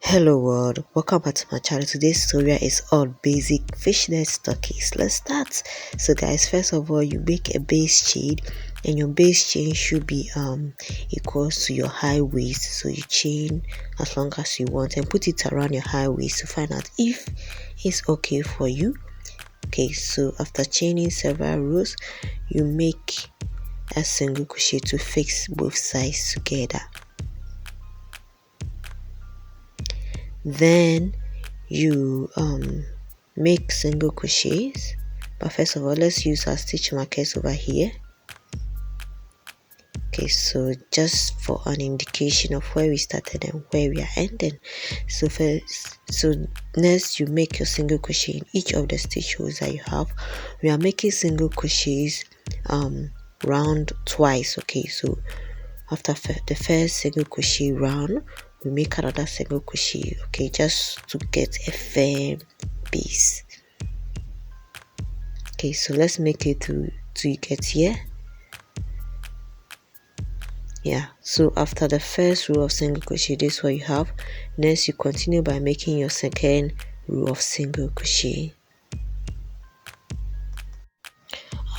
Hello world, welcome back to my channel. Today's tutorial is on basic fishnet stockings. Let's start. So guys, first of all, you make a base chain, and your base chain should be equals to your high waist. So you chain as long as you want and put it around your high waist to find out if it's okay for you. Okay, so after chaining several rows, you make a single crochet to fix both sides together. Then you make single crochets, but first of all, let's use our stitch markers over here. Okay, so just for an indication of where we started and where we are ending. So next you make your single crochet in each of the stitch holes that you have. We are making single crochets round twice. Okay, so after the first single crochet round, we make another single crochet, okay, just to get a firm base. Okay, so let's make it to you get here. Yeah, so after the first row of single crochet, this is what you have. Next you continue by making your second row of single crochet.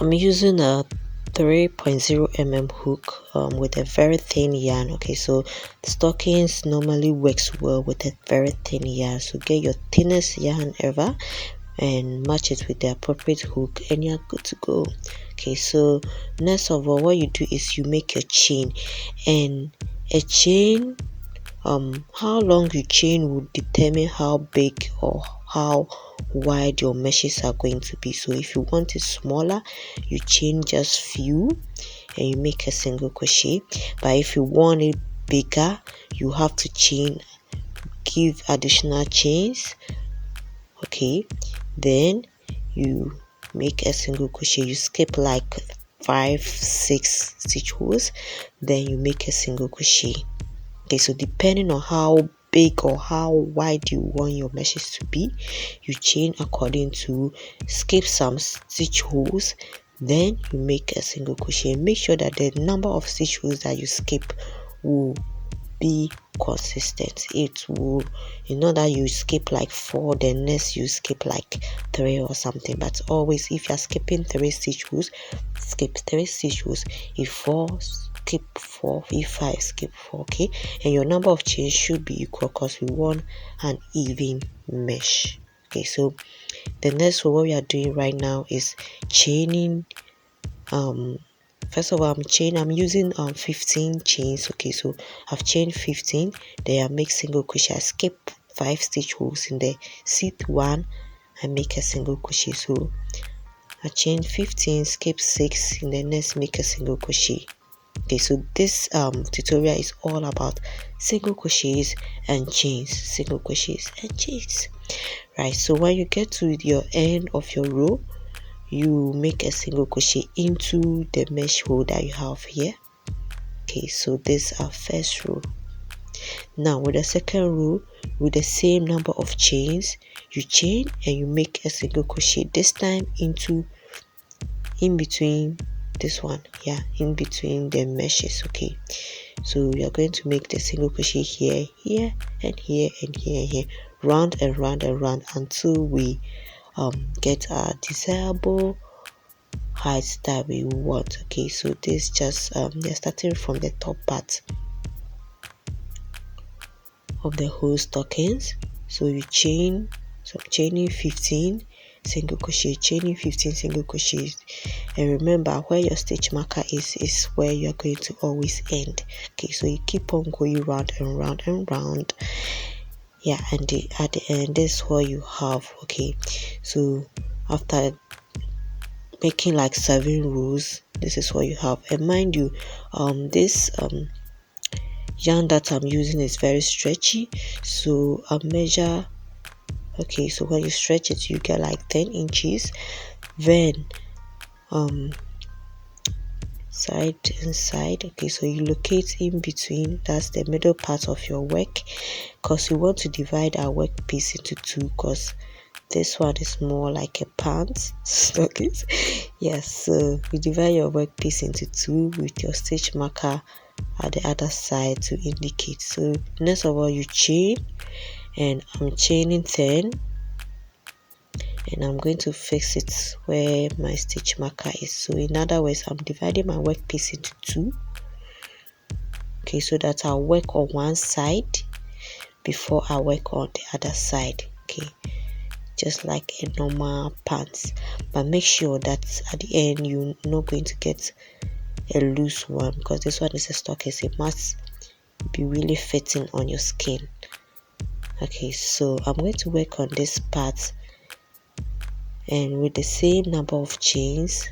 I'm using a 3.0 mm hook with a very thin yarn. Okay, so the stockings normally works well with a very thin yarn, so get your thinnest yarn ever and match it with the appropriate hook and you're good to go. Okay, so next of all, what you do is you make your chain, and a chain, how long you chain will determine how big or how wide your meshes are going to be. So if you want it smaller, you chain just few and you make a single crochet, but if you want it bigger, you have to give additional chains. Okay, then you make a single crochet, you skip like 5-6 stitch holes, then you make a single crochet. Okay, so depending on how big or how wide you want your meshes to be, you chain according to, skip some stitch holes, then you make a single crochet. Make sure that the number of stitch holes that you skip will be consistent. It will, you know, that you skip like 4, then next you skip like 3 or something, but always if you're skipping 3 stitch holes, skip 3 stitch holes. If 4, skip 4. If 5, skip 4. Okay, and your number of chains should be equal because we want an even mesh. Okay, so the next one, what we are doing right now is chaining. First of all, I'm using 15 chains. Okay, so I've chained 15, then I make single crochet. I skip 5 stitch holes in the seat 1, I make a single crochet. So I chain 15, skip 6, in the next make a single crochet. Okay, so this tutorial is all about single crochets and chains, single crochets and chains. Right, so when you get to your end of your row, you make a single crochet into the mesh hole that you have here. Okay, so this is our first row. Now with the second row, with the same number of chains, you chain and you make a single crochet, this time in between this one, yeah, in between the meshes. Okay, so we are going to make the single crochet here, here and here and here and here, round and round and round until we get our desirable height that we want. Okay, so this just they're starting from the top part of the whole stockings. So you chain, so chaining 15 single crochet, chaining 15 single crochets, and remember where your stitch marker is where you are going to always end. Okay, so you keep on going round and round and round. Yeah, and at the end, this is what you have. Okay, so after making like 7 rows, this is what you have. And mind you, this yarn that I'm using is very stretchy, so I'll measure. Okay, so when you stretch it, you get like 10 inches. Then side and side. Okay, so you locate in between, that's the middle part of your work, because you want to divide our work piece into 2, because this one is more like a pants stockings. Yes, so you divide your work piece into 2 with your stitch marker at the other side to indicate. So next of all, you chain, and I'm chaining 10, and I'm going to fix it where my stitch marker is. So in other words, I'm dividing my work piece into 2, okay, so that I'll work on one side before I work on the other side, okay, just like a normal pants. But make sure that at the end you're not going to get a loose one, because this one is a stocking, so it must be really fitting on your skin. Okay, so I'm going to work on this part, and with the same number of chains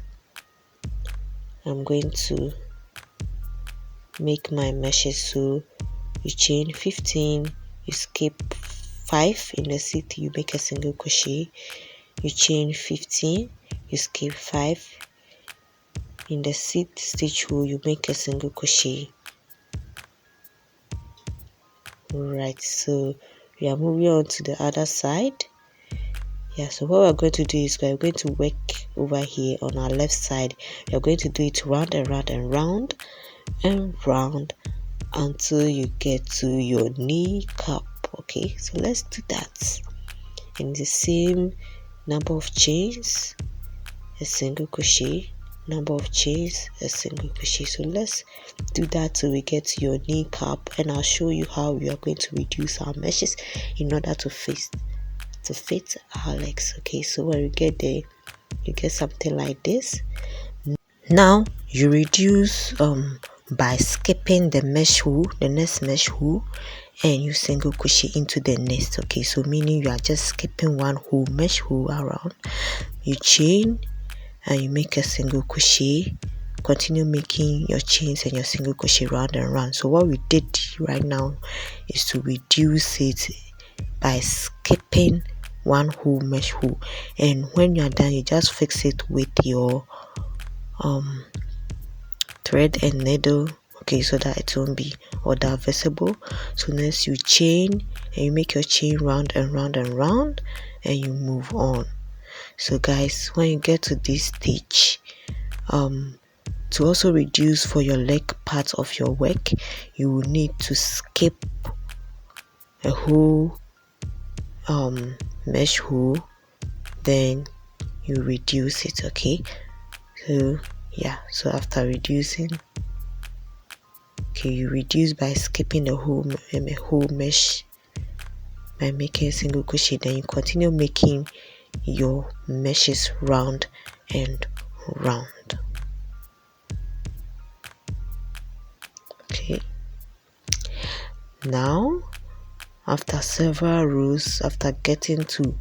I'm going to make my meshes. So you chain 15, you skip 5 in the seat, you make a single crochet. You chain 15, you skip 5 in the seat stitch hole, you make a single crochet. Right, so we are moving on to the other side. Yeah, so what we're going to do is we're going to work over here on our left side. We're going to do it round and round and round and round until you get to your knee cap. Okay, so let's do that. In the same number of chains, a single crochet, number of chains, a single crochet. So let's do that till we get to your knee cap, and I'll show you how we are going to reduce our meshes in order to fit our legs. Okay, so when you get there, you get something like this. Now you reduce by skipping the mesh hole, the next mesh hole, and you single crochet into the next. Okay, so meaning you are just skipping one whole mesh hole around, you chain and you make a single crochet, continue making your chains and your single crochet round and round. So what we did right now is to reduce it by skipping one whole mesh hole, and when you are done, you just fix it with your thread and needle, okay, so that it won't be all that visible. So next you chain and you make your chain round and round and round, and you move on. So guys, when you get to this stage, to also reduce for your leg part of your work, you will need to skip a whole mesh hole, then you reduce it. Okay, so yeah, so after reducing, okay, you reduce by skipping the whole mesh by making a single crochet, then you continue making your meshes round and round. Okay, now after several rows, after getting to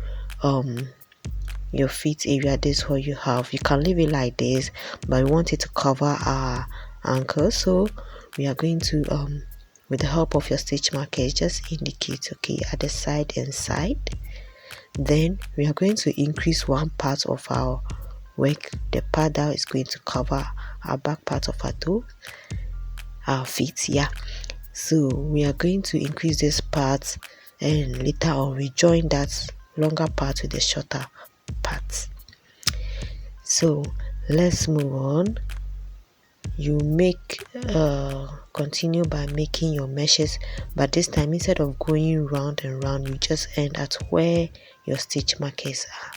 your feet area, this is what you have. You can leave it like this, but we want it to cover our ankle, so we are going to with the help of your stitch markers, just indicate, okay, at the side and side. Then we are going to increase one part of our work, the part that is going to cover our back part of our toe, our feet. Yeah, so we are going to increase this part, and later on we join that longer part with the shorter part. So let's move on. You make continue by making your meshes, but this time instead of going round and round, you just end at where your stitch markers are.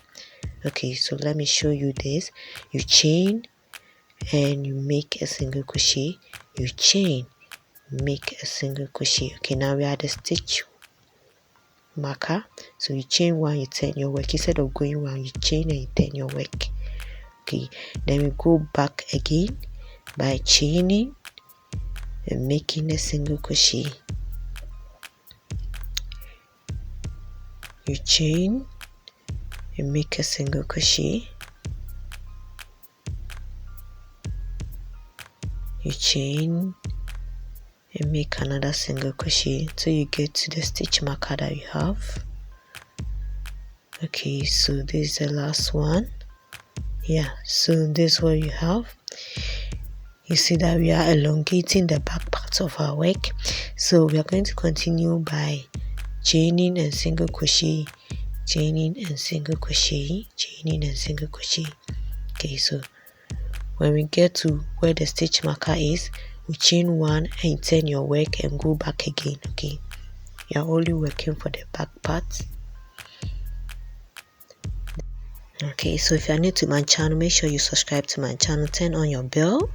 Okay, so let me show you this. You chain and you make a single crochet, you chain, make a single crochet. Okay, now we are at the stitch marker, so you chain one, you turn your work. Instead of going round, you chain and you turn your work. Okay, then we go back again by chaining and making a single crochet. You chain and make a single crochet, you chain and make another single crochet till you get to the stitch marker that you have. Okay, so this is the last one. Yeah, so this is what you have. You see that we are elongating the back part of our work, so we are going to continue by chaining and single crochet, chaining and single crochet, chaining and single crochet. Okay, so when we get to where the stitch marker is, we chain one and turn your work and go back again. Okay, you're only working for the back part. Okay, so if you're new to my channel, make sure you subscribe to my channel, turn on your bell,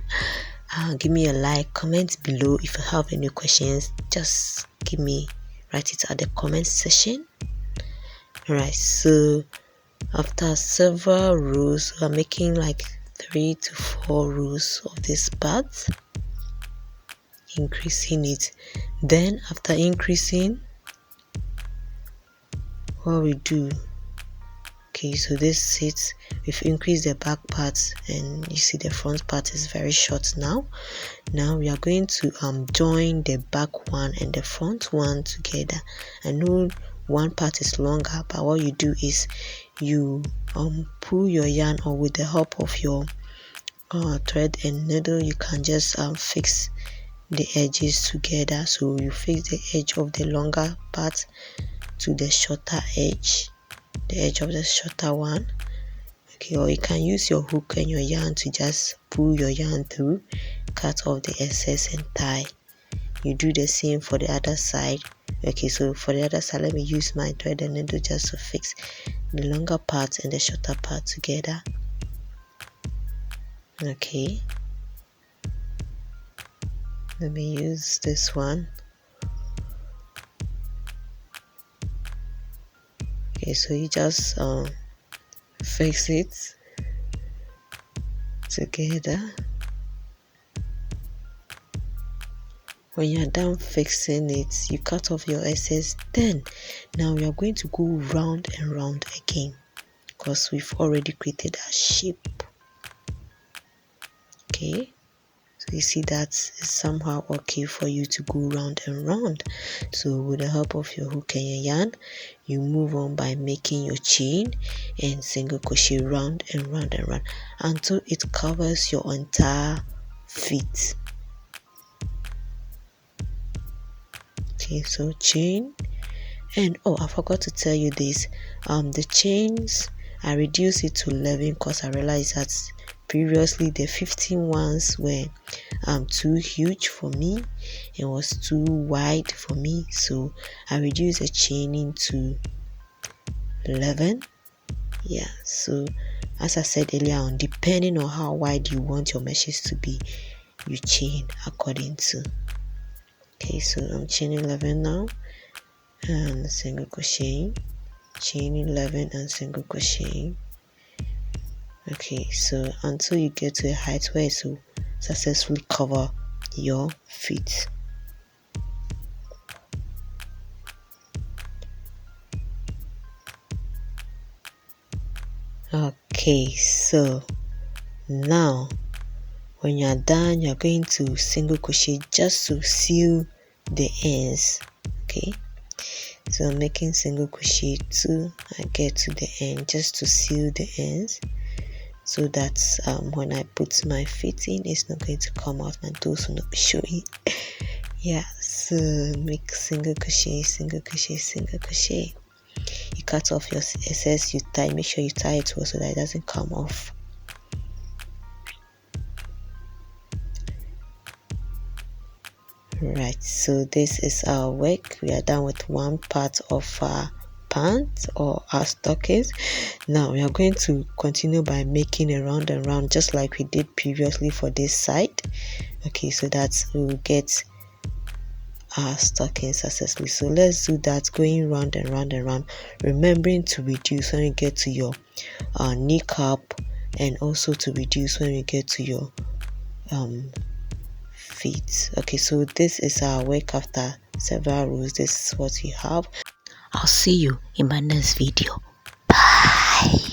give me a like, comment below. If you have any questions, just write it at the comment section. Alright, so after several rows, we're making like 3 to 4 rows of this part, increasing it. Then after increasing, what we do, okay, so this is, we've increased the back part and you see the front part is very short now. Now we are going to join the back one and the front one together. I know one part is longer, but what you do is you pull your yarn, or with the help of your thread and needle, you can just fix the edges together. So you fix the edge of the longer part to the shorter edge, the edge of the shorter one. Okay, or you can use your hook and your yarn to just pull your yarn through, cut off the excess and tie. You do the same for the other side. Okay, so for the other side, let me use my thread and needle just to fix the longer part and the shorter part together. Okay, let me use this one. Okay, so you just fix it together. When you're done fixing it, you cut off your excess. Then now we are going to go round and round again, because we've already created a shape. Okay, so you see that is somehow okay for you to go round and round. So with the help of your hook and your yarn, you move on by making your chain and single crochet round and round and round until it covers your entire feet. Okay, so chain, and I forgot to tell you this, the chains, I reduced it to 11 because I realized that previously the 15 ones were too huge for me and was too wide for me, so I reduced the chaining to 11. Yeah, so as I said earlier on, depending on how wide you want your meshes to be, you chain according to. Okay, so I'm chaining 11 now and single crochet, chain 11 and single crochet. Okay, so until you get to a height where it will successfully cover your feet. Okay, so now when you're done, you're going to single crochet just to seal the ends. Okay, so I'm making single crochet till I get to the end, just to seal the ends, so that when I put my feet in, it's not going to come out, my toes will not be showing. Yeah, so make single crochet, single crochet, single crochet. You cut off your excess, you tie, make sure you tie it well so that it doesn't come off. Right, so this is our work. We are done with one part of our pants or our stockings. Now we are going to continue by making a round and round, just like we did previously for this side. Okay, so that we'll get our stockings successfully. So let's do that, going round and round and round, remembering to reduce when we get to your kneecap, and also to reduce when we get to your feet. Okay, so this is our work after several rows. This is what we have. I'll see you in my next video. Bye.